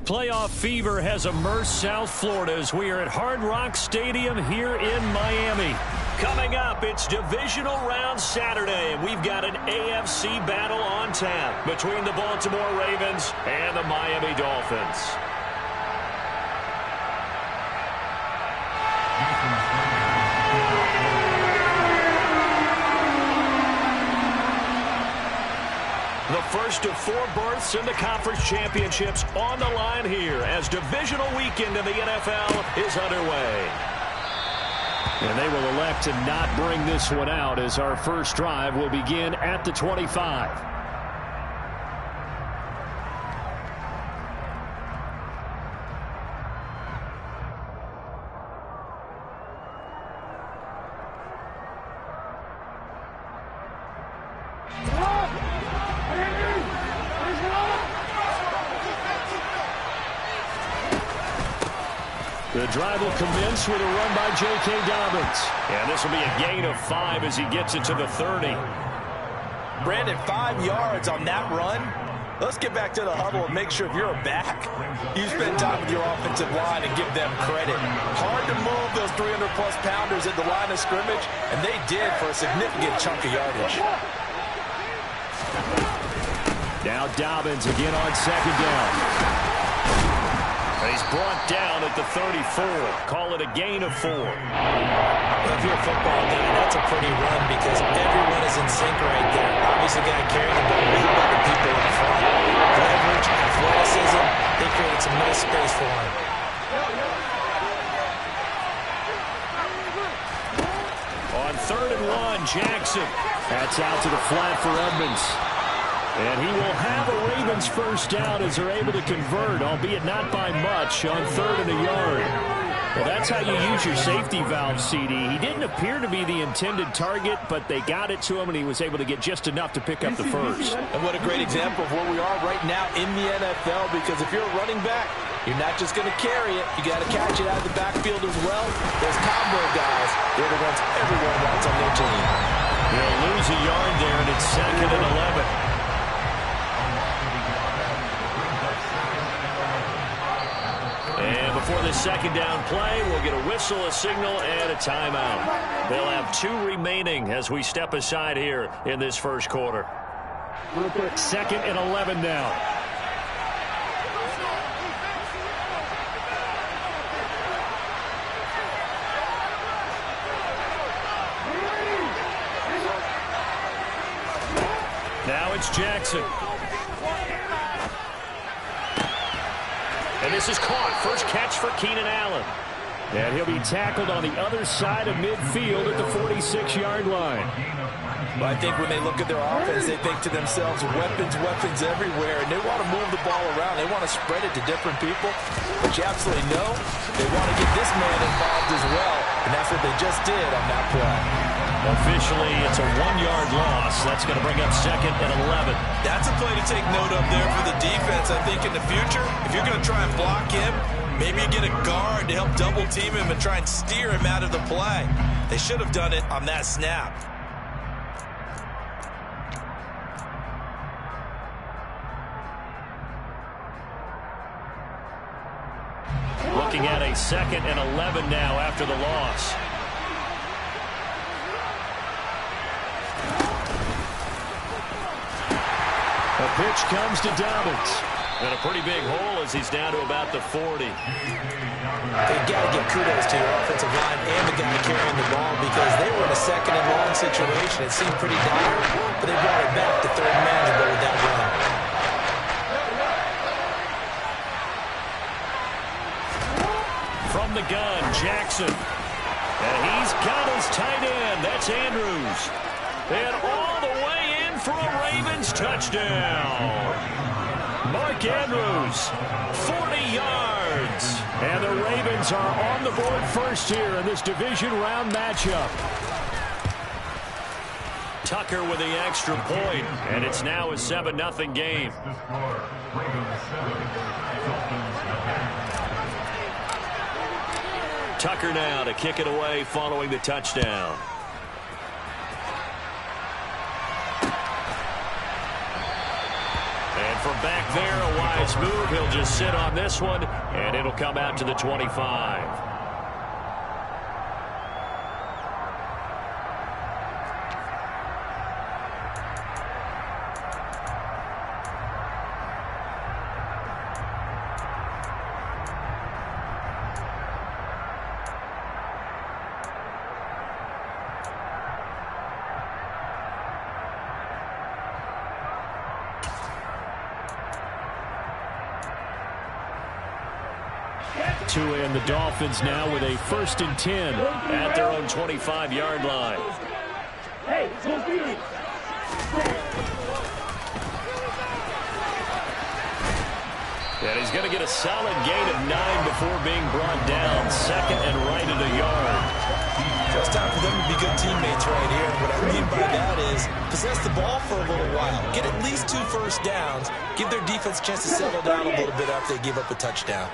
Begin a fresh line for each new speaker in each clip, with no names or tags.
Playoff fever has immersed South Florida as we are at Hard Rock Stadium here in Miami. Coming up, it's Divisional Round Saturday, and we've got an AFC battle on tap between the Baltimore Ravens and the Miami Dolphins. The first of 4 berths in the conference championships on the line here as divisional weekend in the NFL is underway. And they will elect to not bring this one out as our first drive will begin at the 25. The drive will commence with a run by J.K. Dobbins. And this will be a gain of 5 as he gets it to the 30.
Brandon, 5 yards on that run. Let's get back to the huddle and make sure if you're a back, you spend time with your offensive line and give them credit. Hard to move those 300-plus pounders at the line of scrimmage, and they did for a significant chunk of yardage.
Now Dobbins again on second down. He's brought down at the 34. Call it a gain of 4.
If you're a football guy, that's a pretty run because everyone is in sync right there. Obviously, got to carry the ball. Who about the people in front? Leverage, athleticism, they created some nice space for him.
On 3rd and 1, Jackson. That's out to the flat for Edmonds. And he will have a Ravens first down as they're able to convert, albeit not by much, on 3rd and a yard. Well, that's how you use your safety valve, CD. He didn't appear to be the intended target, but they got it to him, and he was able to get just enough to pick up the first.
And what a great example of where we are right now in the NFL, because if you're a running back, you're not just going to carry it. You got to catch it out of the backfield as well. Those combo guys, they're the ones everyone wants on their team.
They'll lose a yard there, and it's 2nd and 11. And before the second down play, we'll get a whistle, a signal, and a timeout. They'll have 2 remaining as we step aside here in this first quarter. 2nd and 11 now. Now it's Jackson. And this is caught. First catch for Keenan Allen. And he'll be tackled on the other side of midfield at the 46-yard line.
But I think when they look at their offense, they think to themselves, weapons, weapons everywhere. And they want to move the ball around. They want to spread it to different people. But you absolutely know they want to get this man involved as well. And that's what they just did on that play.
Officially, it's a 1-yard loss. That's going to bring up 2nd and 11.
That's a play to take note of there for the defense. I think in the future, if you're going to try and block him, maybe you get a guard to help double team him and try and steer him out of the play. They should have done it on that snap.
Looking at a 2nd and 11 now after the loss. A pitch comes to Dobbins. And a pretty big hole as he's down to about the 40.
They've got to give kudos to your offensive line and the guy carrying the ball because they were in a 2nd and long situation. It seemed pretty dire, but they brought it back to 3rd and manageable with that run.
From the gun, Jackson. And he's got his tight end. That's Andrews. And all the way in for a Ravens touchdown. Mark Andrews, 40 yards. And the Ravens are on the board first here in this division round matchup. Tucker with the extra point, and it's now a 7-0 game. Tucker now to kick it away following the touchdown. And from back there, a wise move. He'll just sit on this one, and it'll come out to the 25. Tua and the Dolphins now with a 1st and 10 at their own 25-yard line. And he's going to get a solid gain of 9 before being brought down. 2nd and right at a yard.
It's time for them to be good teammates right here. What I mean by that is possess the ball for a little while. Get at least 2 first downs. Give their defense a chance to settle down a little bit after they give up a touchdown.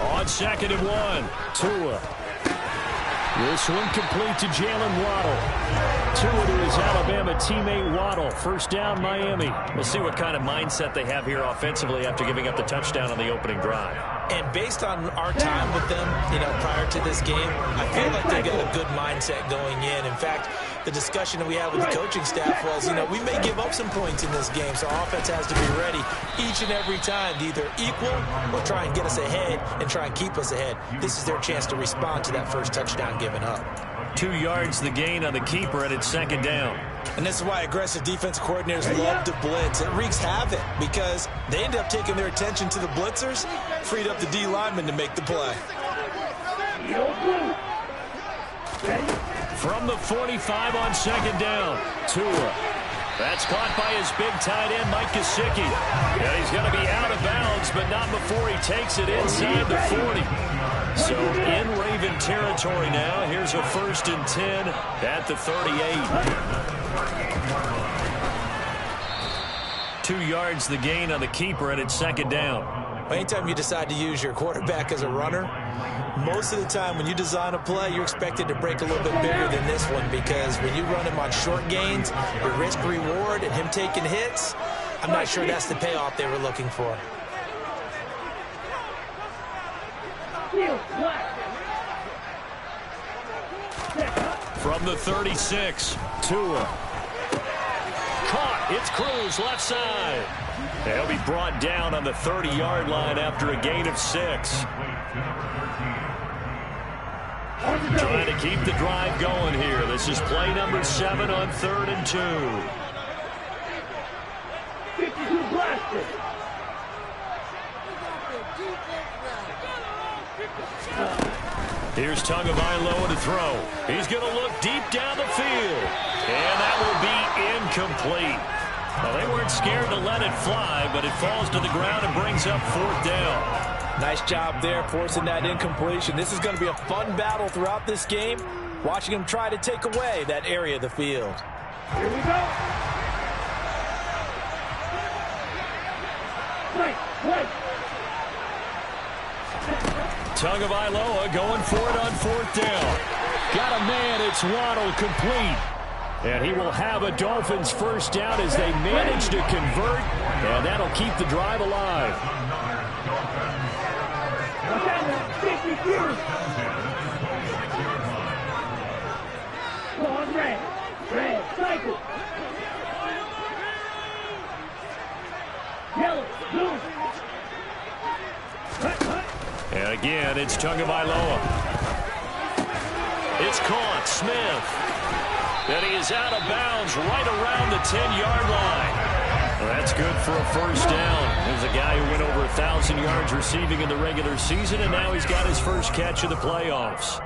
On 2nd and 1, Tua. This one complete to Jalen Waddle. Tua to his Alabama teammate Waddle. 1st down, Miami. We'll see what kind of mindset they have here offensively after giving up the touchdown on the opening drive.
And based on our time with them, prior to this game, I feel like they've got a good mindset going in. In fact, the discussion that we had with the coaching staff was, we may give up some points in this game, so our offense has to be ready each and every time to either equal or try and get us ahead and try and keep us ahead. This is their chance to respond to that first touchdown given up.
2 yards the gain on the keeper, and it's 2nd down.
And this is why aggressive defense coordinators love to blitz. It wreaks havoc because they end up taking their attention to the blitzers, freed up the D lineman to make the play.
From the 45 on 2nd down, Tua. That's caught by his big tight end, Mike Gesicki. And he's going to be out of bounds, but not before he takes it inside the 40. So in Raven territory now. Here's a 1st and 10 at the 38. 2 yards the gain on the keeper, and it's 2nd down.
Anytime you decide to use your quarterback as a runner, most of the time when you design a play, you're expected to break a little bit bigger than this one, because when you run him on short gains, your risk-reward and him taking hits, I'm not sure that's the payoff they were looking for.
From the 36, Tua. Caught. It's Cruz, left side. He'll be brought down on the 30-yard line after a gain of 6. Trying to keep the drive going here. This is play number 7 on 3rd and 2. Here's Tagovailoa to throw. He's going to look deep down the field. And that will be incomplete. Well, they weren't scared to let it fly, but it falls to the ground and brings up 4th down.
Nice job there forcing that incompletion. This is going to be a fun battle throughout this game, watching him try to take away that area of the field.
Here we go. Right.
Tagovailoa going for it on 4th down. Got a man, it's Waddle, complete. And he will have a Dolphins 1st down as they manage to convert, and that'll keep the drive alive.
Red, cycle. Yellow, blue.
And again, it's Tagovailoa. It's caught, Smith. And he is out of bounds right around the 10-yard line. Well, that's good for a 1st down. There's a guy who went over 1,000 yards receiving in the regular season, and now he's got his first catch of the playoffs.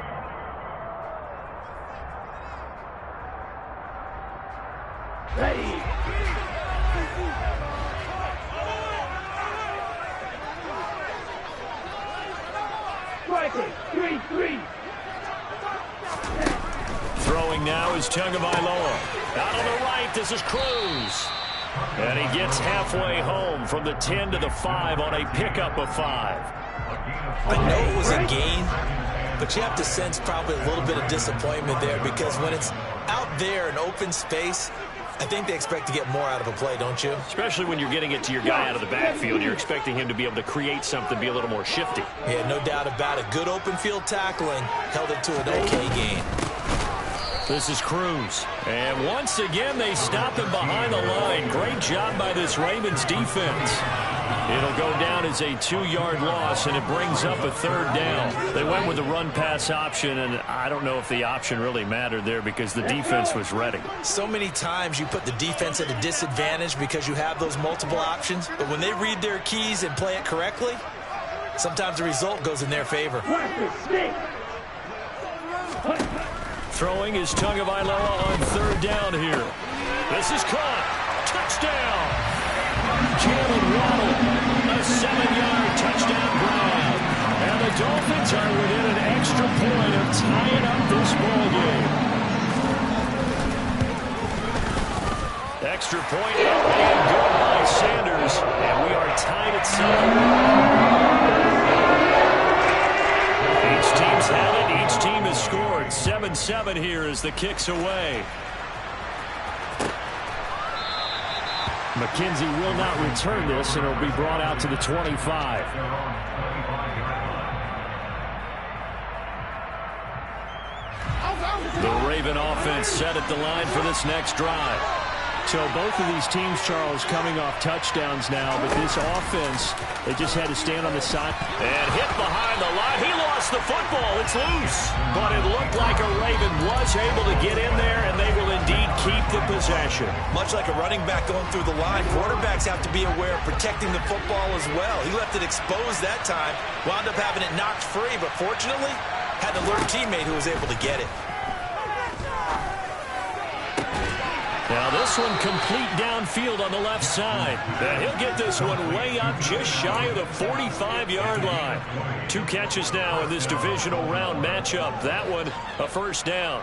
Ready. Striker, 3-3.
Throwing now is Tagovailoa. Out on the right, this is Cruz. And he gets halfway home from the 10 to the 5 on a pickup of 5.
I know it was a gain, but you have to sense probably a little bit of disappointment there because when it's out there in open space, I think they expect to get more out of a play, don't you?
Especially when you're getting it to your guy out of the backfield. You're expecting him to be able to create something, be a little more shifty.
Yeah, no doubt about it. Good open field tackling held it to an okay gain.
This is Cruz. And once again, they stop him behind the line. Great job by this Ravens defense. It'll go down as a 2-yard loss, and it brings up a 3rd down. They went with the run-pass option, and I don't know if the option really mattered there because the defense was ready.
So many times you put the defense at a disadvantage because you have those multiple options, but when they read their keys and play it correctly, sometimes the result goes in their favor.
Throwing is Tagovailoa on 3rd down here. This is caught. Touchdown. Jalen Waddle, a 7-yard touchdown grab. And the Dolphins are within an extra point of tying up this ball game. Extra point and good by Sanders. And we are tied at 7. Each team's had it. Each team has scored. 7-7 here as the kick's away. McKenzie will not return this, and it'll be brought out to the 25. The Raven offense set at the line for this next drive. So both of these teams, Charles, coming off touchdowns now, but this offense, they just had to stand on the side. And hit behind the line. He lost the football. It's loose. But it looked like a Raven was able to get in there, and they will indeed keep the possession.
Much like a running back going through the line, quarterbacks have to be aware of protecting the football as well. He left it exposed that time, wound up having it knocked free, but fortunately, had an alert teammate who was able to get it.
Now this one complete downfield on the left side. And he'll get this one way up just shy of the 45-yard line. 2 catches now in this divisional round matchup. That one a 1st down.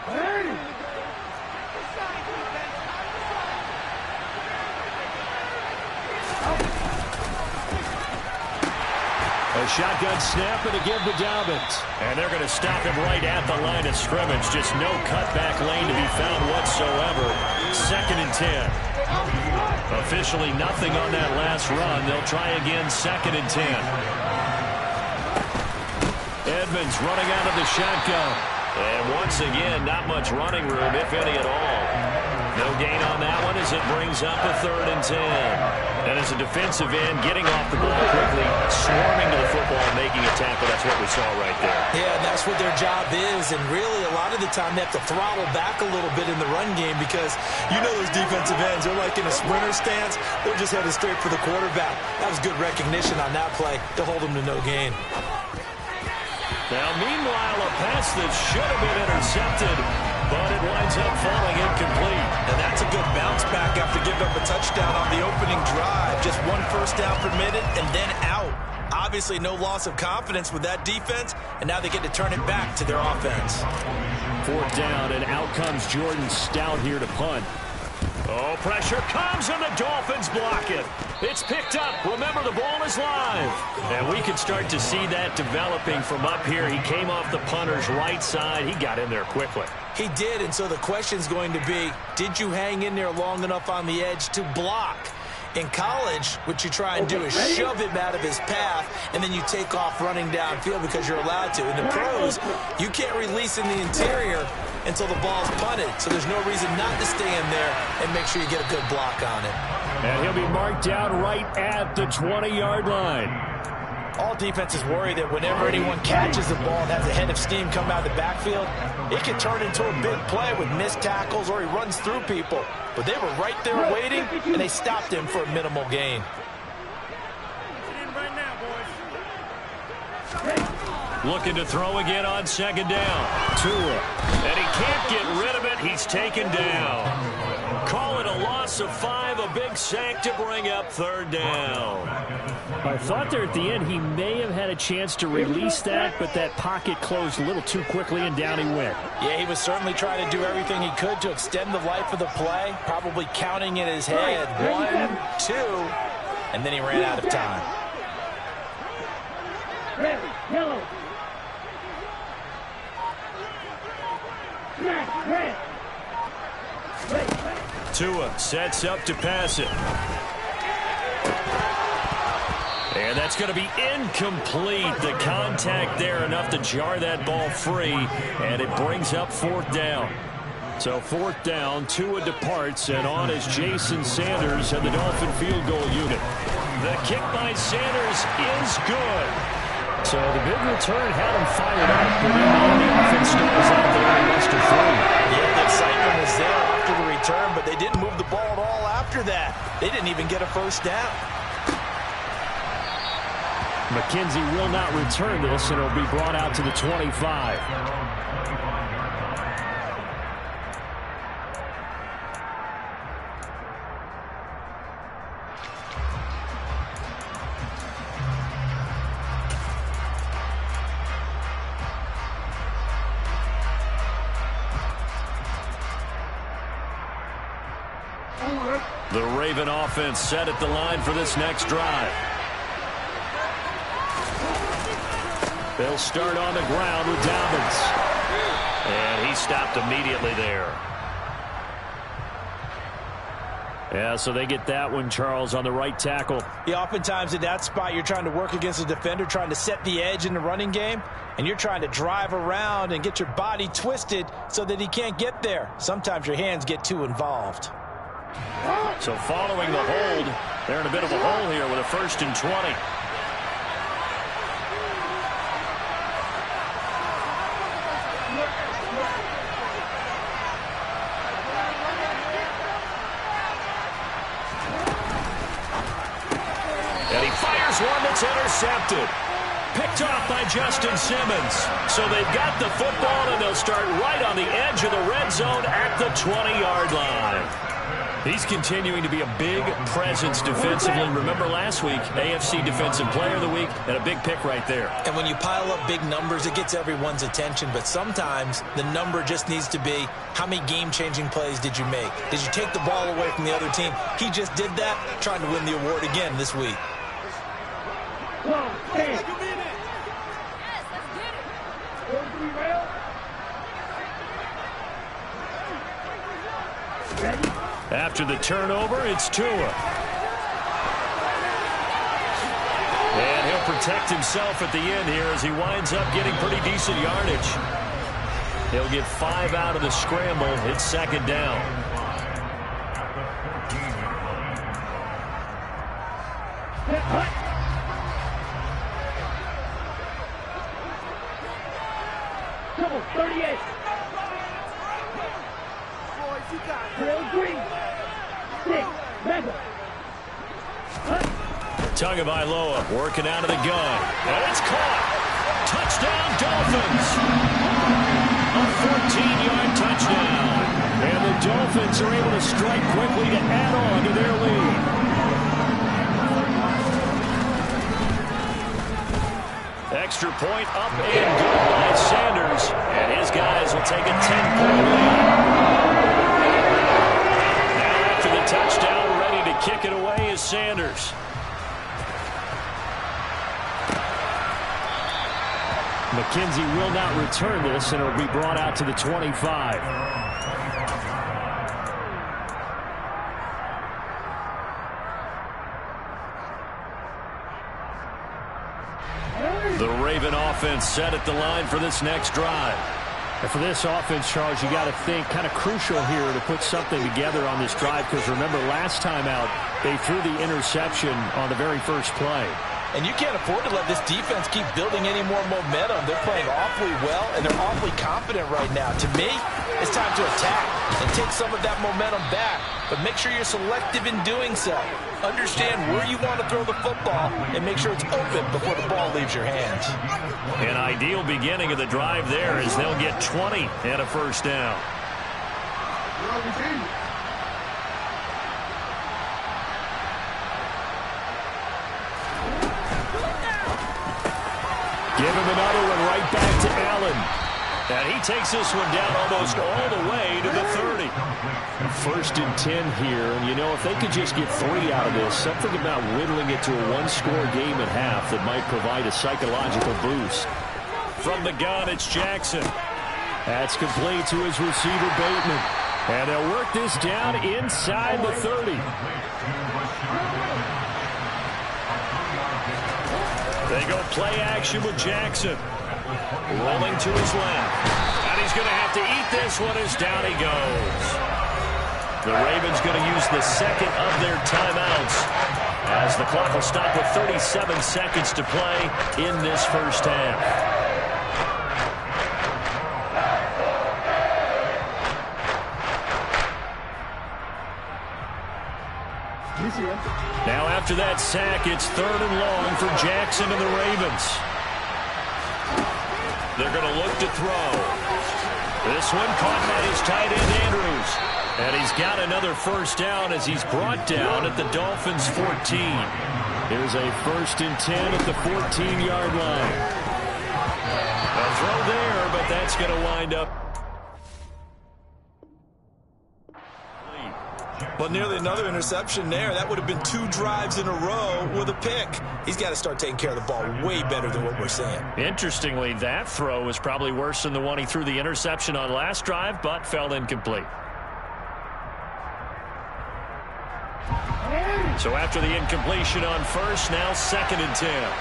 A shotgun snap and a give to Dobbins. And they're going to stop him right at the line of scrimmage. Just no cutback lane to be found whatsoever. 2nd and 10. Officially nothing on that last run. They'll try again 2nd and 10. Edmonds running out of the shotgun. And once again, not much running room, if any at all. No gain on that one as it brings up a 3rd and 10. And as a defensive end, getting off the ball quickly, swarming to the football and making a tackle, that's what we saw right there.
Yeah, that's what their job is. And really, a lot of the time, they have to throttle back a little bit in the run game because you know those defensive ends, they're like in a sprinter stance. They're just headed straight for the quarterback. That was good recognition on that play to hold them to no gain.
Now, meanwhile, a pass that should have been intercepted, but it winds up falling incomplete.
And that's a good bounce back after giving up a touchdown on the opening drive. Just 1 first down permitted and then out. Obviously, no loss of confidence with that defense, and now they get to turn it back to their offense.
4th down, and out comes Jordan Stout here to punt. Oh, pressure comes, and the Dolphins block it. It's picked up. Remember, the ball is live. And we can start to see that developing from up here. He came off the punter's right side. He got in there quickly.
He did, and so the question's going to be, did you hang in there long enough on the edge to block? In college, what you try and do is shove him out of his path, and then you take off running downfield because you're allowed to. In the pros, you can't release in the interior until the ball's punted, so there's no reason not to stay in there and make sure you get a good block on it.
And he'll be marked down right at the 20-yard line.
All defenses worry that whenever anyone catches the ball and has a head of steam come out of the backfield, it can turn into a big play with missed tackles or he runs through people. But they were right there waiting, and they stopped him for a minimal gain.
Looking to throw again on 2nd down. Tua. And he can't get rid of it. He's taken down. Call it a line. loss of 5, a big sack to bring up 3rd down.
I thought there at the end he may have had a chance to release that, but that pocket closed a little too quickly, and down he went.
Yeah, he was certainly trying to do everything he could to extend the life of the play, probably counting in his head 1, 2, and then he ran out of time.
Red, yellow. Black, red.
Tua sets up to pass it. And that's going to be incomplete. The contact there enough to jar that ball free, and it brings up 4th down. So 4th down, Tua departs, and on is Jason Sanders and the Dolphin field goal unit. The kick by Sanders is good. So the big return had him fired up, but in the end, the offense stays out there and muster through.
Yeah, the excitement was there after the return, but they didn't move the ball at all after that. They didn't even get a 1st down.
McKenzie will not return this, and it'll be brought out to the 25.
The Raven offense set at the line for this next drive. They'll start on the ground with Dobbins. And he stopped immediately there. Yeah, so they get that one, Charles, on the right tackle.
Yeah, oftentimes in that spot, you're trying to work against a defender, trying to set the edge in the running game, and you're trying to drive around and get your body twisted so that he can't get there. Sometimes your hands get too involved.
So following the hold, they're in a bit of a hole here with a 1st and 20. And he fires one that's intercepted. Picked off by Justin Simmons. So they've got the football, and they'll start right on the edge of the red zone at the 20-yard line. He's continuing to be a big presence defensively. Remember last week, AFC Defensive Player of the Week, and a big pick right there.
And when you pile up big numbers, it gets everyone's attention. But sometimes the number just needs to be, how many game-changing plays did you make? Did you take the ball away from the other team? He just did that, trying to win the award again this week.
After the turnover, it's Tua. And he'll protect himself at the end here as he winds up getting pretty decent yardage. He'll get 5 out of the scramble. It's 2nd down.
Double 38.
Tagovailoa working out of the gun. And it's caught. Touchdown, Dolphins. A 14-yard touchdown. And the Dolphins are able to strike quickly to add on to their lead. Extra point up and good by Sanders. And his guys will take a 10-point lead. Now after the touchdown, ready to kick it away is Sanders.
McKenzie will not return this, and it'll be brought out to the 25.
The Raven offense set at the line for this next drive.
And for this offense, Charles, you got to think kind of crucial here to put something together on this drive, because remember last time out, they threw the interception on the very first play.
And you can't afford to let this defense keep building any more momentum. They're playing awfully well, and they're awfully confident right now. To me, it's time to attack and take some of that momentum back. But make sure you're selective in doing so. Understand where you want to throw the football and make sure it's open before the ball leaves your hands.
An ideal beginning of the drive there as they'll get 20 and a 1st down. Give him another one right back to Allen. And he takes this one down almost all the way to the 30. 1st and 10 here. And, you know, if they could just get 3 out of this, something about whittling it to a one-score game at half that might provide a psychological boost.
From the gun, it's Jackson.
That's complete to his receiver, Bateman. And they'll work this down inside the 30.
They go play action with Jackson. Rolling to his left. And he's going to have to eat this one as down he goes. The Ravens going to use the second of their timeouts as the clock will stop with 37 seconds to play in this first half. Now after that sack, it's 3rd and long for Jackson and the Ravens. They're going to look to throw. This one caught by his tight end, Andrews. And he's got another first down as he's brought down at the Dolphins' 14.
Here's a 1st and 10 at the 14-yard line.
A throw there, but that's going to wind up.
Well, nearly another interception there. That would have been 2 drives in a row with a pick. He's got to start taking care of the ball way better than what we're seeing. Interestingly,
that throw was probably worse than the one he threw the interception on last drive, but fell incomplete. So after the incompletion on first, now 2nd and 10.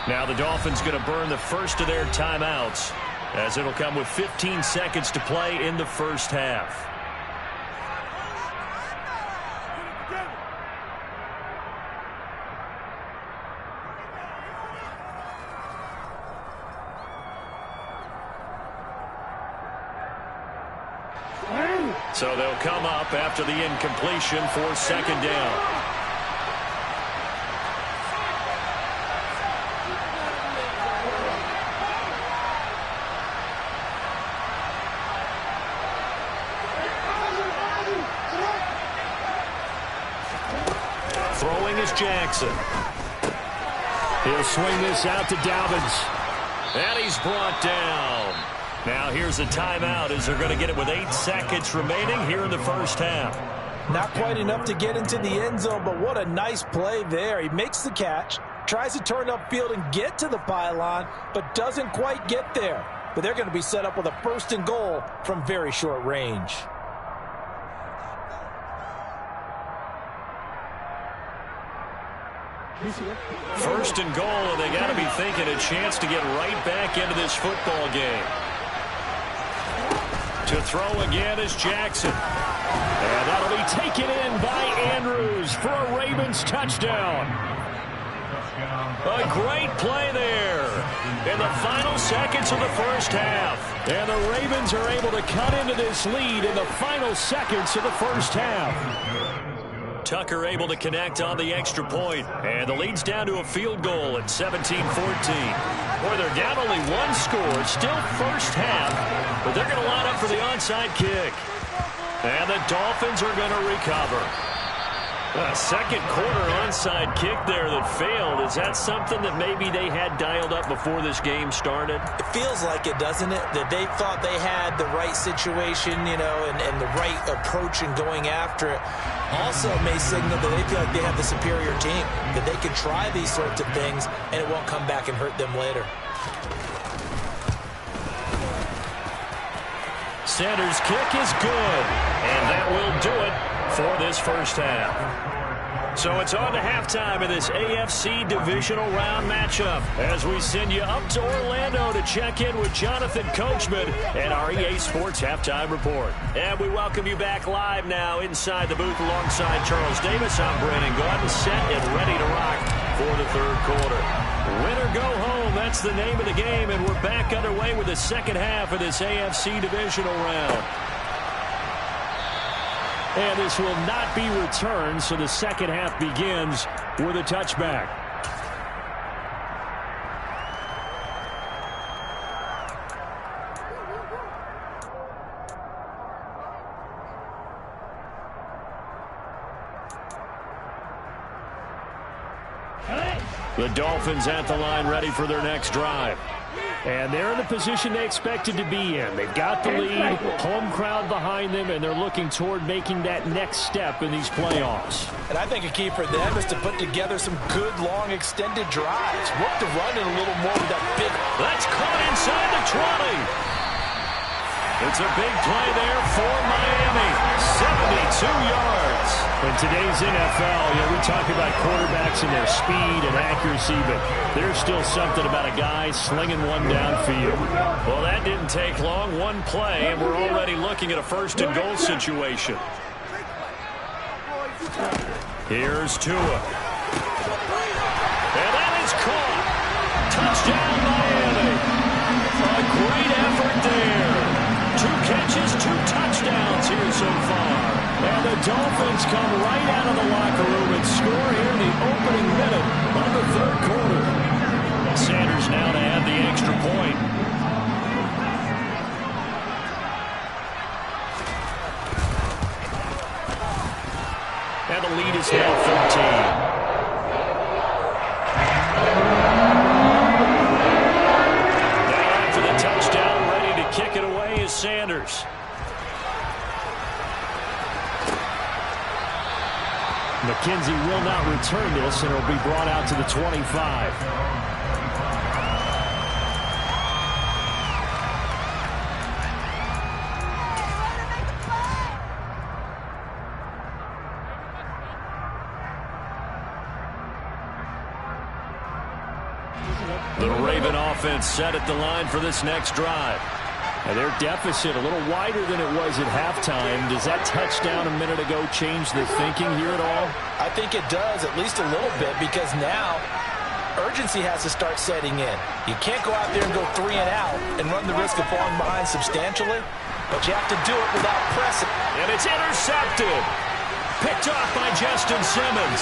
Now the Dolphins going to burn the first of their timeouts as it'll come with 15 seconds to play in the first half. So they'll come up after the incompletion for 2nd down. Throwing is Jackson.
He'll swing this out to Dobbins.
And he's brought down. Now here's a timeout as they're going to get it with 8 seconds remaining here in the first half.
Not quite enough to get into the end zone, but what a nice play there. He makes the catch, tries to turn upfield and get to the pylon, but doesn't quite get there. But they're going to be set up with a 1st and goal from very short range.
First and goal, and they got to be thinking a chance to get right back into this football game. To throw again is Jackson.
And that'll be taken in by Andrews for a Ravens touchdown.
A great play there in the final seconds of the first half.
And the Ravens are able to cut into this lead in the final seconds of the first half.
Tucker able to connect on the extra point, and the lead's down to a field goal at 17-14. Boy, they're down only 1 score, still first half, but they're going to line up for the onside kick. And the Dolphins are going to recover. A second quarter onside kick there that failed. Is that something that maybe they had dialed up before this game started?
It feels like it, doesn't it? That they thought they had the right situation, you know, and the right approach in going after it. Also may signal that they feel like they have the superior team, that they can try these sorts of things and it won't come back and hurt them later.
Sanders' kick is good, and that will do it for this first half. So it's on to halftime in this AFC divisional round matchup as we send you up to Orlando to check in with Jonathan Coachman and our EA Sports Halftime Report. And we welcome you back live now inside the booth alongside Charles Davis. I'm Brandon Gaudin, set and ready to rock for the third quarter. Win or go home, that's the name of the game, and we're back underway with the second half of this AFC divisional round.
And this will not be returned, so the second half begins with a touchback. The Dolphins at the line ready for their next drive. And they're in the position they expected to be in. They've got the lead, home crowd behind them, and they're looking toward making that next step in these playoffs.
And I think a key for them is to put together some good, long, extended drives. Work the run in a little more with that big...
That's caught inside the 20. It's a big play there for Miami. 72 yards. In today's NFL, we talk about quarterbacks and their speed and accuracy, but there's still something about a guy slinging one downfield.
Well, that didn't take long. One play, and we're already looking at a first-and-goal situation. Here's Tua. And that is caught. Touchdown, Miami. A great effort there. 2 catches, 2 touchdowns here so far.
And the Dolphins come right out of the locker room and score here in the opening minute of the third quarter.
Sanders now to add the extra point.
And the lead is now 14.
Kick it away is Sanders.
McKenzie will not return this, and it'll be brought out to the 25.
The Raven offense set at the line for this next drive.
And their deficit a little wider than it was at halftime. Does that touchdown a minute ago change the thinking here at all?
I think it does, at least a little bit, because now urgency has to start setting in. You can't go out there and go 3 and out and run the risk of falling behind substantially, but you have to do it without pressing.
And it's intercepted. Picked off by Justin Simmons.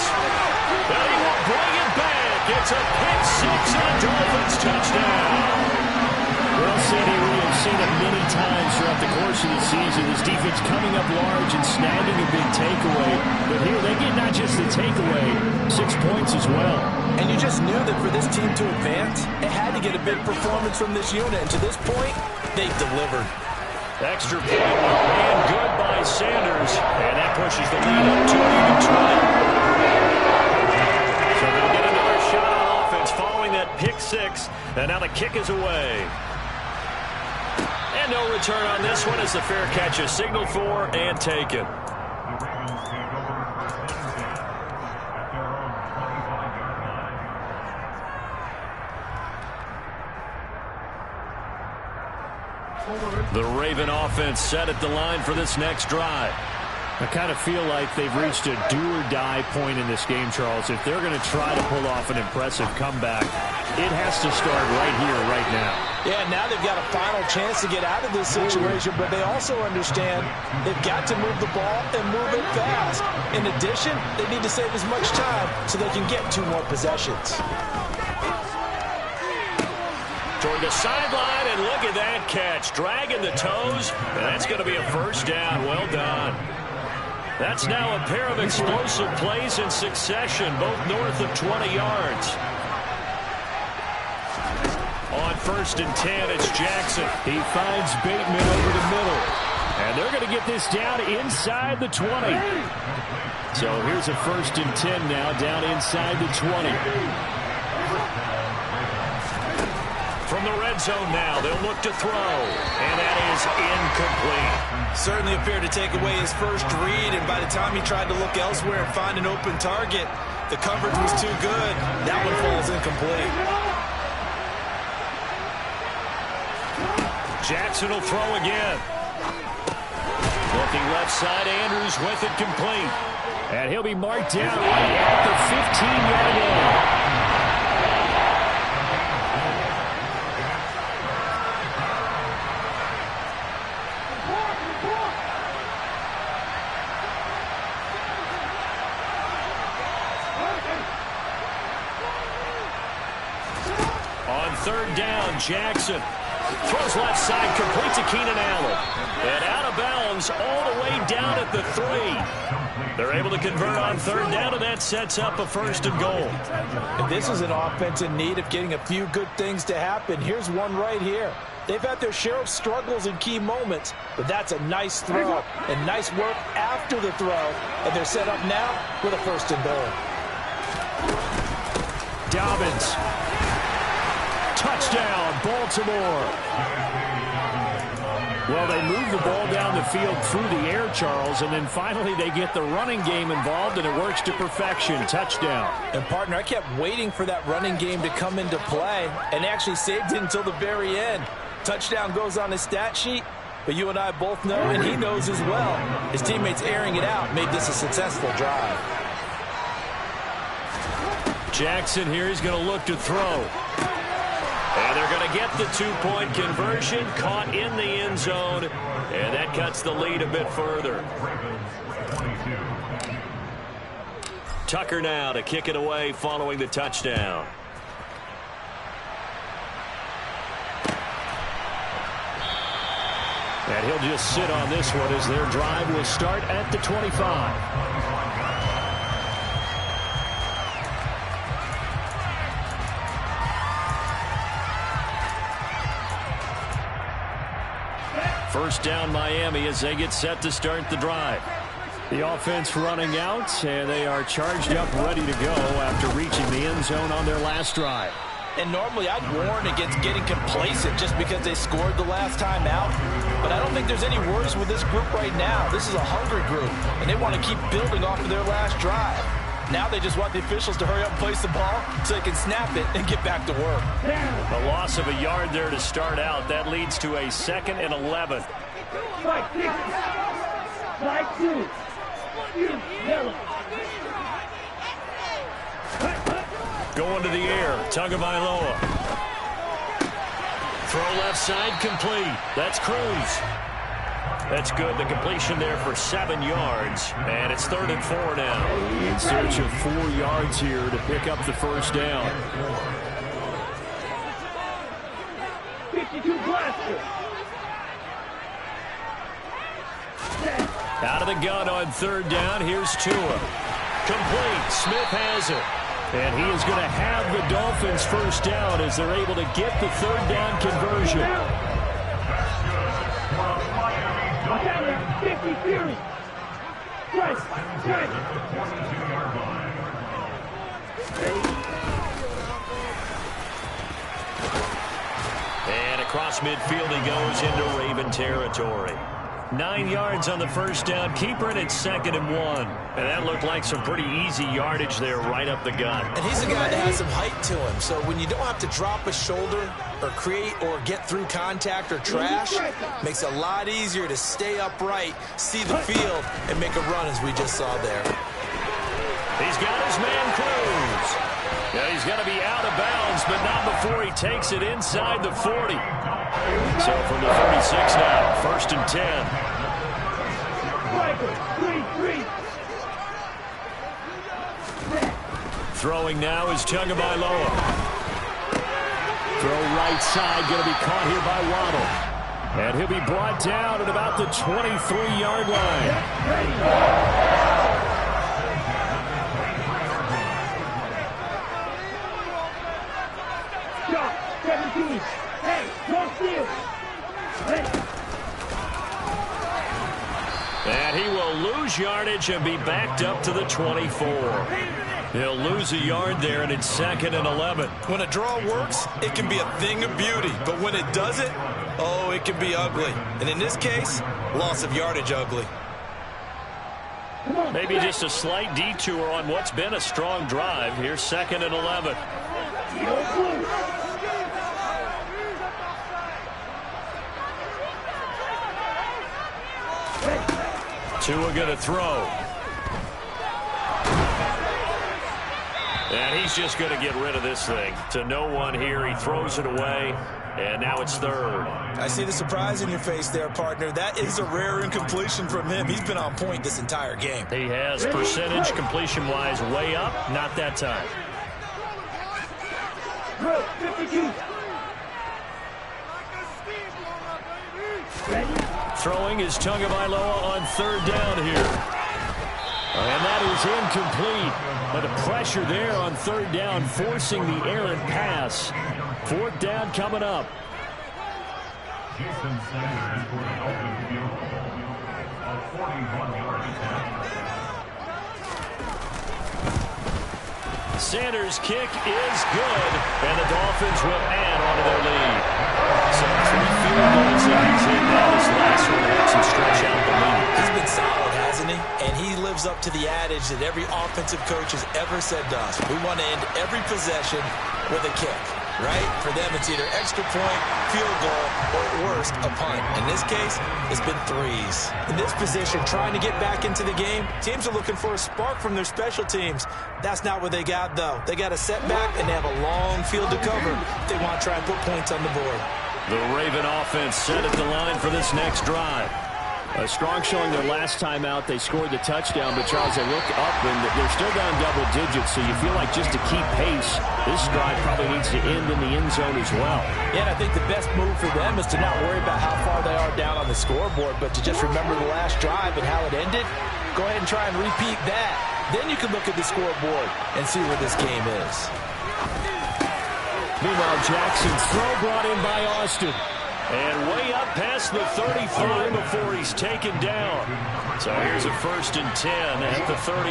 And he will bring it back. It's a pick 6 and a Dolphins touchdown.
Well, Sandy, we have seen it many times throughout the course of the season. This defense coming up large and snagging a big takeaway. But here they get not just the takeaway, 6 points as well.
And you just knew that for this team to advance, it had to get a big performance from this unit. And to this point, they've delivered.
Extra point and good by Sanders. And that pushes the lead up to an even 20. So they'll get another shot on offense following that pick 6. And now the kick is away. And no return on this one as the fair catch is signaled for and taken. The Raven offense set at the line for this next drive.
I kind of feel like they've reached a do-or-die point in this game, Charles. If they're going to try to pull off an impressive comeback, it has to start right here, right now.
Yeah, now they've got a final chance to get out of this situation, but they also understand they've got to move the ball and move it fast. In addition, they need to save as much time so they can get 2 more possessions.
Toward the sideline, and look at that catch. Dragging the toes, and that's going to be a first down. Well done. That's now a pair of explosive plays in succession, both north of 20 yards. On 1st and 10, it's Jackson.
He finds Bateman over the middle. And they're going to get this down inside the 20. So here's a 1st and 10 now, down inside the 20.
From the red zone now, they'll look to throw. And that is incomplete.
Certainly appeared to take away his first read, and by the time he tried to look elsewhere and find an open target, the coverage was too good. That one falls incomplete.
Jackson will throw again. Looking left side, Andrews with it complete.
And he'll be marked down right at the 15-yard line.
On 3rd down, Jackson. Throws left side, complete to Keenan Allen. And out of bounds all the way down at the 3. They're able to convert on third down, and that sets up a 1st and goal.
And this is an offense in need of getting a few good things to happen. Here's one right here. They've had their share of struggles in key moments, but that's a nice throw and nice work after the throw. And they're set up now with a 1st and goal.
Dobbins. Touchdown, Baltimore. Well, they move the ball down the field through the air, Charles, and then finally they get the running game involved, and it works to perfection. Touchdown.
And, partner, I kept waiting for that running game to come into play and actually saved it until the very end. Touchdown goes on his stat sheet, but you and I both know, and he knows as well, his teammates airing it out made this a successful drive.
Jackson here, he's going to look to throw.
And they're going to get the 2-point conversion, caught in the end zone, and that cuts the lead a bit further. Tucker now to kick it away following the touchdown.
And he'll just sit on this one as their drive will start at the 25. First down, Miami, as they get set to start the drive. The offense running out, and they are charged up, ready to go after reaching the end zone on their last drive.
And normally I'd warn against getting complacent just because they scored the last time out. But I don't think there's any worries with this group right now. This is a hungry group, and they want to keep building off of their last drive. Now they just want the officials to hurry up and place the ball so they can snap it and get back to work.
A loss of a yard there to start out. That leads to a 2nd and 11.
Strike 6. Strike 2. Yellow.
Going to the air. Tagovailoa. Throw left side, complete. That's Cruz. That's good. The completion there for 7 yards. And it's 3rd and 4 now.
In search of 4 yards here to pick up the first down.
52 blaster.
Out of the gun on 3rd down. Here's Tua. Complete. Smith has it.
And he is going to have the Dolphins first down as they're able to get the 3rd down conversion.
50 Fury.
And across midfield he goes into Raven territory. 9 yards on the first down. Keeper it at 2nd and 1. And that looked like some pretty easy yardage there right up the gut.
And he's a guy that has some height to him. So when you don't have to drop a shoulder or create or get through contact or trash, makes it a lot easier to stay upright, see the field, and make a run as we just saw there.
He's got his man Cruz. Yeah, he's going to be out of bounds, but not before he takes it inside the 40. So from the 36 now, 1st and 10. Throwing now is Tagovailoa.
Throw right side, going to be caught here by Waddle. And he'll be brought down at about the 23-yard line.
Shot, 17. Hey, don't steal.
And he will lose yardage and be backed up to the 24. He'll lose a yard there, and it's 2nd and 11.
When a draw works, it can be a thing of beauty. But when it doesn't, oh, it can be ugly. And in this case, loss of yardage ugly.
Maybe just a slight detour on what's been a strong drive. Here's 2nd and 11. Tua going to throw. And he's just going to get rid of this thing. To no one here. He throws it away. And now it's 3rd.
I see the surprise in your face there, partner. That is a rare incompletion from him. He's been on point this entire game.
He has percentage completion-wise way up. Not that time.
52.
Throwing is Tagovailoa on third down here. And that is incomplete. But the pressure there on third down, forcing the errant pass. Fourth down coming up.
Jason Sanders for an open field of 41-yard attempt.
Sanders' kick is good, and the Dolphins will add on to their lead. So 3 field goals that he's in now. This last one helps him stretch out the lead.
He's been solid, hasn't he? And he lives up to the adage that every offensive coach has ever said to us. We want to end every possession with a kick, right? For them, it's either extra point, field goal, or at worst, a punt. In this case, it's been 3s. In this position, trying to get back into the game, teams are looking for a spark from their special teams. That's not what they got, though. They got a setback, and they have a long field to cover if they want to try and put points on the board.
The Raven offense set at the line for this next drive. A strong showing their last time out. They scored the touchdown, but Charles, they look up and they're still down double digits, so you feel like just to keep pace, this drive probably needs to end in the end zone as well.
Yeah, and I think the best move for them is to not worry about how far they are down on the scoreboard, but to just remember the last drive and how it ended. Go ahead and try and repeat that. Then you can look at the scoreboard and see where this game is.
Meanwhile, Jackson's throw brought in by Austin. And way up past the 35 before he's taken down. So here's a 1st and 10 at the 38.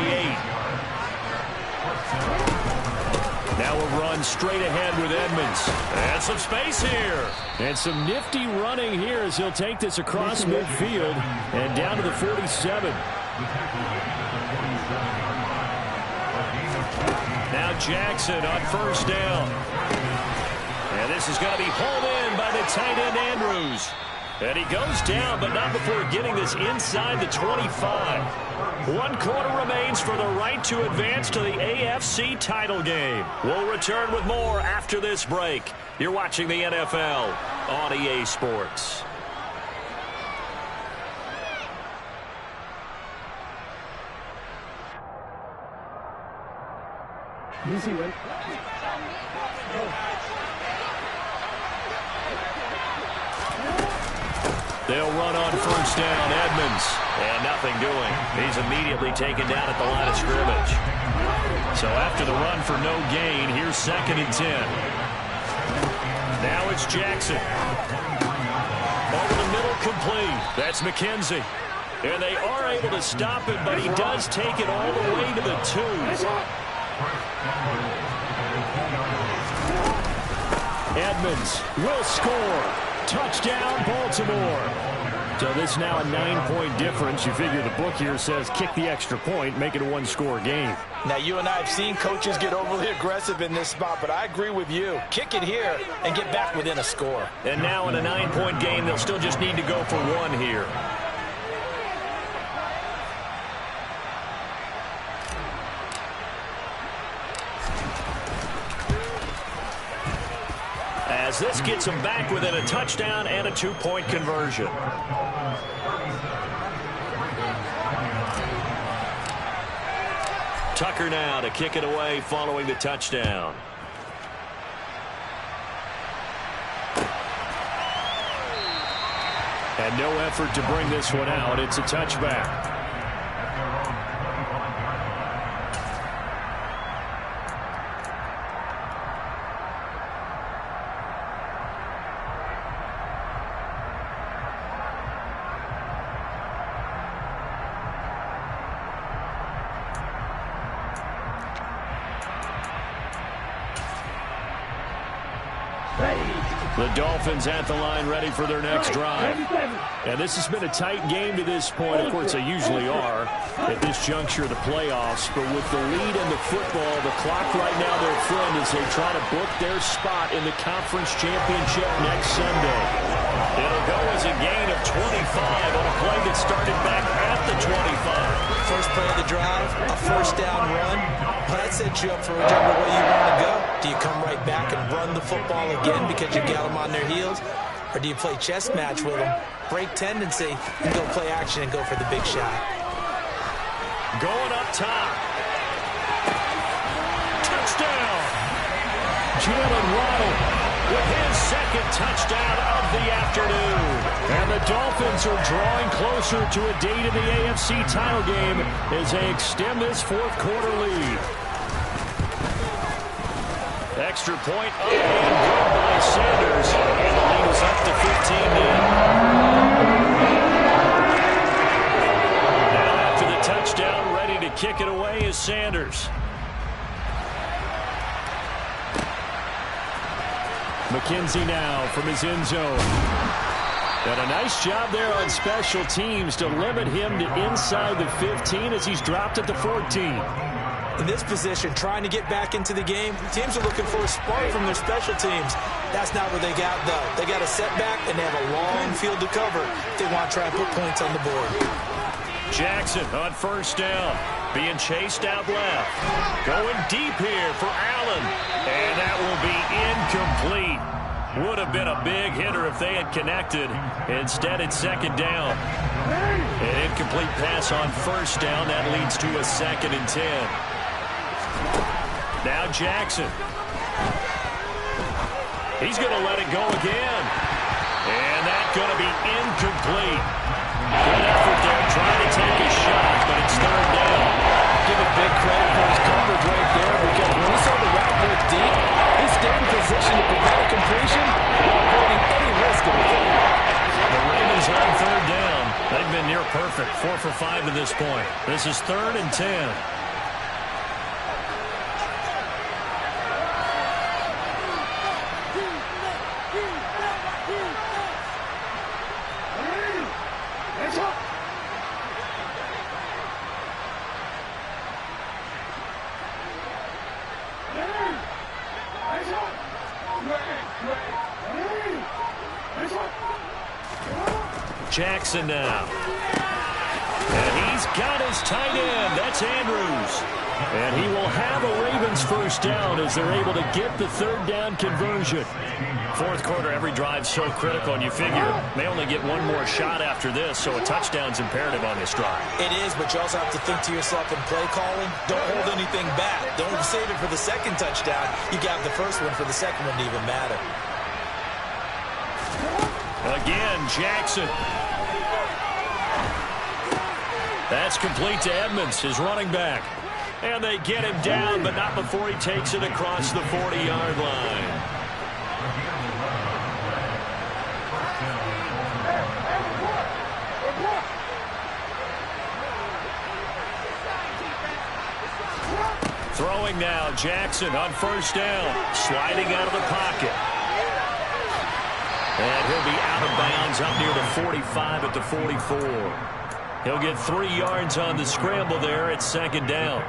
Now a run straight ahead with Edmonds. And some space here. And some nifty running here as he'll take this across midfield and down to the 47. Now Jackson on 1st down. And this is going to be hauled in by the tight end Andrews. And he goes down, but not before getting this inside the 25. 1 quarter remains for the right to advance to the AFC title game. We'll return with more after this break. You're watching the NFL on EA Sports.
Easy one.
They'll run on 1st down, Edmonds. And nothing doing. He's immediately taken down at the line of scrimmage. So after the run for no gain, here's 2nd and 10. Now it's Jackson. Over the middle, complete. That's McKenzie. And they are able to stop it, but he does take it all the way to the 2. Edmonds will score. Touchdown, Baltimore. So this is now a 9-point difference. You figure the book here says kick the extra point, make it a 1-score game.
Now, you and I have seen coaches get overly aggressive in this spot, but I agree with you. Kick it here and get back within a score.
And now in a 9-point game, they'll still just need to go for 1 here. As this gets them back within a touchdown and a 2-point conversion. Tucker now to kick it away following the touchdown. And no effort to bring this one out. It's a touchback. The Dolphins at the line, ready for their next drive. And this has been a tight game to this point. Of course, they usually are at this juncture of the playoffs. But with the lead in the football, the clock right now their friend as they try to book their spot in the conference championship next Sunday. It'll go as a gain of 25 on a play that started back at the 25.
First play of the drive, a 1st down run. Well, that sets you up for whichever way you want to go. Do you come right back and run the football again because you got them on their heels? Or do you play chess match with them, break tendency, and go play action and go for the big shot?
Going up top. Touchdown. Jalen Waddle
with his second touchdown of the afternoon. And the Dolphins are drawing closer to a date in the AFC title game as they extend this fourth quarter lead. Extra point up and good by Sanders. And the lead is up to 15 now. After the touchdown, ready to kick it away is Sanders. McKenzie now from his end zone. And a nice job there on special teams to limit him to inside the 15 as he's dropped at the 14.
In this position, trying to get back into the game, teams are looking for a spark from their special teams. That's not what they got, though. They got a setback, and they have a long field to cover if they want to try and put points on the board.
Jackson on first down, being chased out left. Going deep here for Allen, and that will be incomplete. Would have been a big hitter if they had connected. Instead, it's second down. An incomplete pass on first down. That leads to a 2nd and 10. Now Jackson. He's going to let it go again. And that's going to be incomplete. Good effort there, trying to take a shot, but it's third down.
Give a big credit for his coverage right there, because when he saw the route go deep, he stayed in position to prevent a completion while avoiding any risk of a failure.
The Ravens on third down. They've been near perfect, 4 for 5 to this point. This is 3rd and 10. Jackson now. And he's got his tight end. That's Andrews. And he will have a Ravens first down as they're able to get the third down conversion. Fourth quarter, every drive so critical, and you figure they only get one more shot after this, so a touchdown's imperative on this drive.
It is, but you also have to think to yourself in play calling, don't hold anything back. Don't save it for the second touchdown. You got the first one for the second one to even matter.
Again, Jackson. That's complete to Edmonds, his running back. And they get him down, but not before he takes it across the 40-yard line. Throwing now, Jackson on first down, sliding out of the pocket. And he'll be out of bounds up near the 45 at the 44. He'll get 3 yards on the scramble there at second down.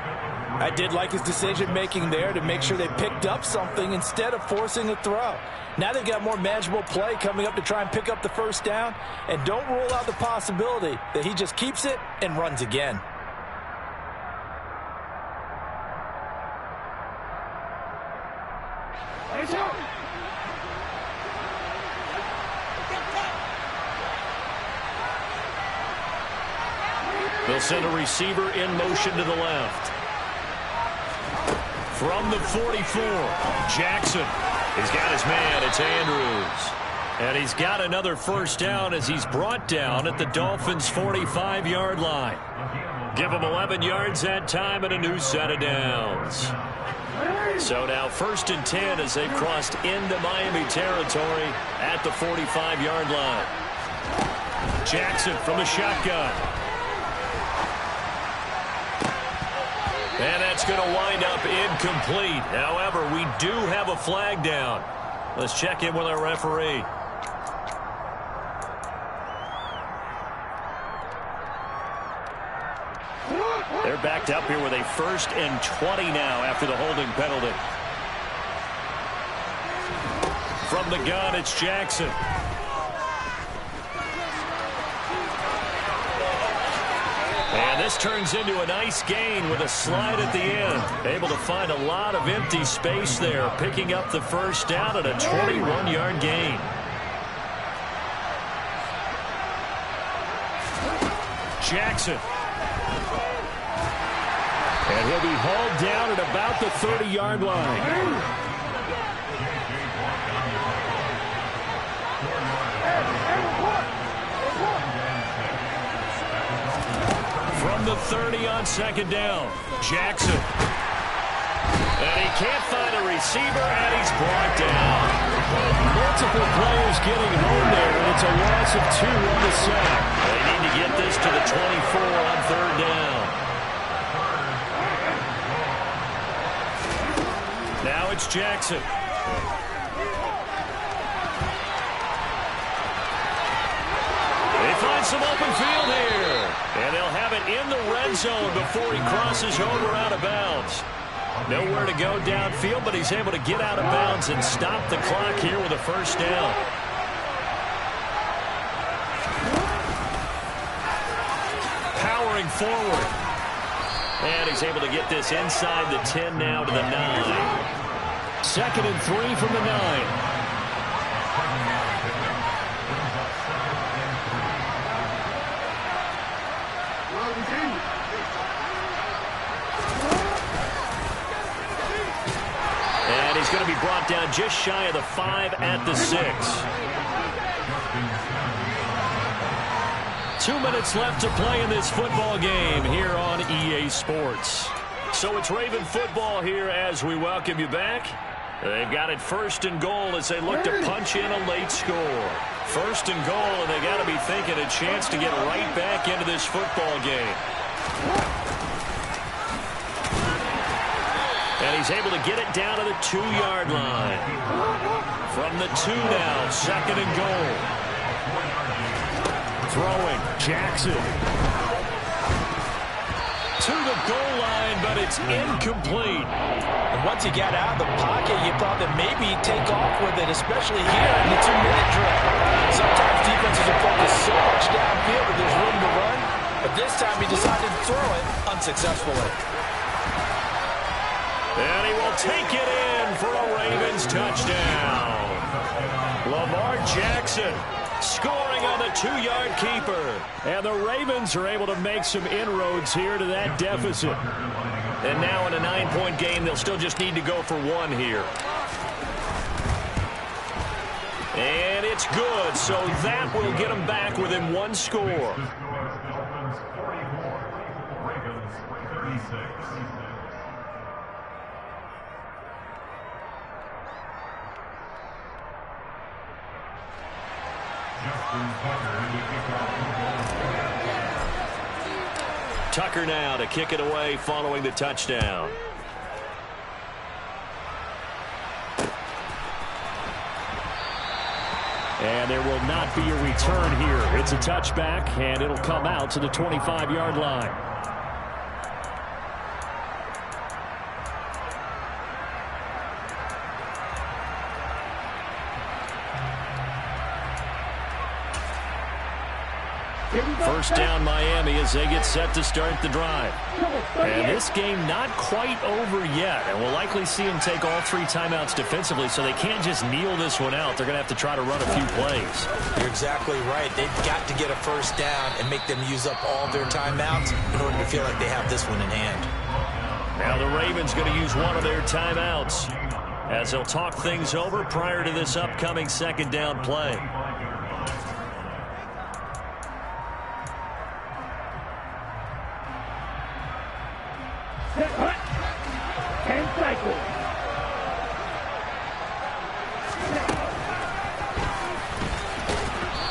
I did like his decision-making there to make sure they picked up something instead of forcing a throw. Now they've got more manageable play coming up to try and pick up the first down. And don't rule out the possibility that he just keeps it and runs again.
They'll send a receiver in motion to the left. From the 44, Jackson. He's got his man. It's Andrews. And he's got another first down as he's brought down at the Dolphins' 45-yard line. Give him 11 yards that time and a new set of downs. So now 1st and 10 as they've crossed into Miami territory at the 45-yard line. Jackson from the shotgun. And that's going to wind up incomplete. However, we do have a flag down. Let's check in with our referee. They're backed up here with a 1st and 20 now after the holding penalty. From the gun, it's Jackson. And this turns into a nice gain with a slide at the end. Able to find a lot of empty space there, picking up the first down at a 21-yard gain. Jackson. And he'll be hauled down at about the 30-yard line. 30 on second down. Jackson. And he can't find a receiver, and he's brought down.
Multiple players getting home there, and it's a loss of 2 on the sack.
They need to get this to the 24 on third down. Now it's Jackson. They find some open field here. And they'll have it in the red zone before he crosses over out of bounds. Nowhere to go downfield, but he's able to get out of bounds and stop the clock here with a first down. Powering forward. And he's able to get this inside the 10 now to the 9.
2nd and 3 from the 9.
And he's going to be brought down just shy of the 5 at the 6. 2 minutes left to play in this football game here on EA Sports. So it's Raven football here as we welcome you back. They've got it 1st and goal as they look to punch in a late score. 1st and goal, and they got to be thinking a chance to get right back into this football game. And he's able to get it down to the 2-yard line. From the 2 now, 2nd and goal.
Throwing, Jackson.
To the goal line, but it's incomplete.
And once he got out of the pocket, you thought that maybe he'd take off with it, especially here in the 2-minute drill. Sometimes defenses will focus so much downfield that there's room to run, but this time he decided to throw it unsuccessfully.
And he will take it in for a Ravens touchdown. Lamar Jackson scoring on the 2-yard keeper.
And the Ravens are able to make some inroads here to that deficit.
And now in a 9-point game, they'll still just need to go for 1 here. And it's good, so that will get them back within 1 score.
Dolphins 44, Ravens 36.
Tucker now to kick it away following the touchdown.
And there will not be a return here. It's a touchback, and it'll come out to the 25-yard line. First down Miami as they get set to start the drive. And this game not quite over yet. And we'll likely see them take all 3 timeouts defensively, so they can't just kneel this one out. They're going to have to try to run a few plays.
You're exactly right. They've got to get a first down and make them use up all their timeouts in order to feel like they have this one in hand.
Now the Ravens going to use one of their timeouts as they'll talk things over prior to this upcoming 2nd down play.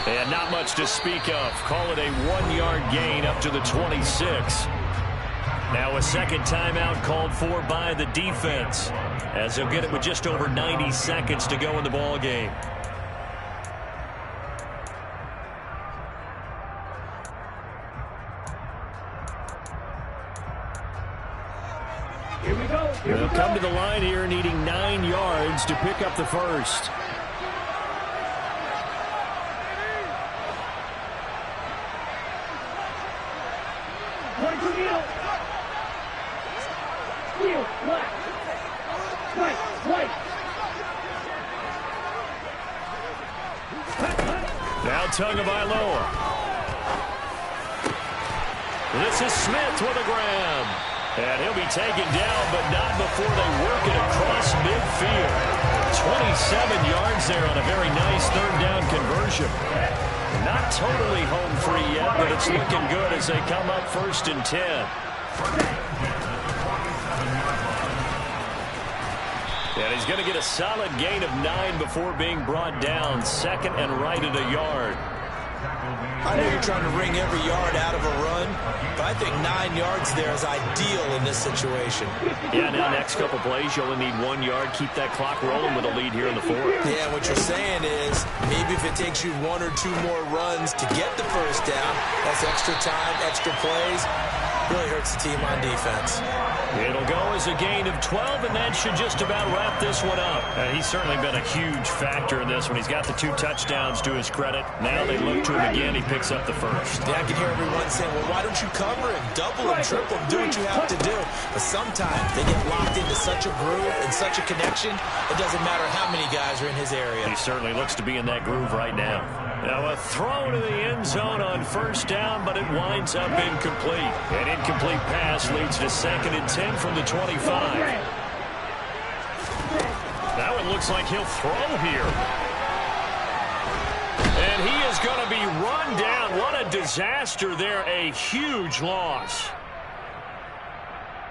And not much to speak of. Call it a 1-yard gain up to the 26. Now a 2nd timeout called for by the defense as they'll get it with just over 90 seconds to go in the ball game.
Here we go.
They'll come to the line here needing 9 yards to pick up the first.
Now Tagovailoa. This is Smith with a grab. And he'll be taken down, but not before they work it across midfield. 27 yards there on a very nice 3rd down conversion.
Not totally home free yet, but it's looking good as they come up 1st and 10. And he's going to get a solid gain of 9 before being brought down. 2nd and right at a yard.
I know you're trying to wring every yard out of a run, but I think 9 yards there is ideal in this situation.
Yeah, now next couple plays, you only need 1 yard. Keep that clock rolling with a lead here in the 4th.
Yeah, what you're saying is maybe if it takes you 1 or 2 more runs to get the first down, that's extra time, extra plays. Really hurts the team on defense.
It'll go as a gain of 12, and that should just about wrap this one up. He's certainly been a huge factor in this one. He's got the 2 touchdowns to his credit. Now they look to him again. He picks up the first.
Yeah, I can hear everyone saying, well, why don't you cover him, double him, triple him, do what you have to do. But sometimes they get locked into such a groove and such a connection, it doesn't matter how many guys are in his area.
He certainly looks to be in that groove right now. Now a throw to the end zone on 1st down, but it winds up incomplete. An incomplete pass leads to 2nd and 10 from the 25. That one looks like he'll throw here. And he is going to be run down. What a disaster there. A huge loss.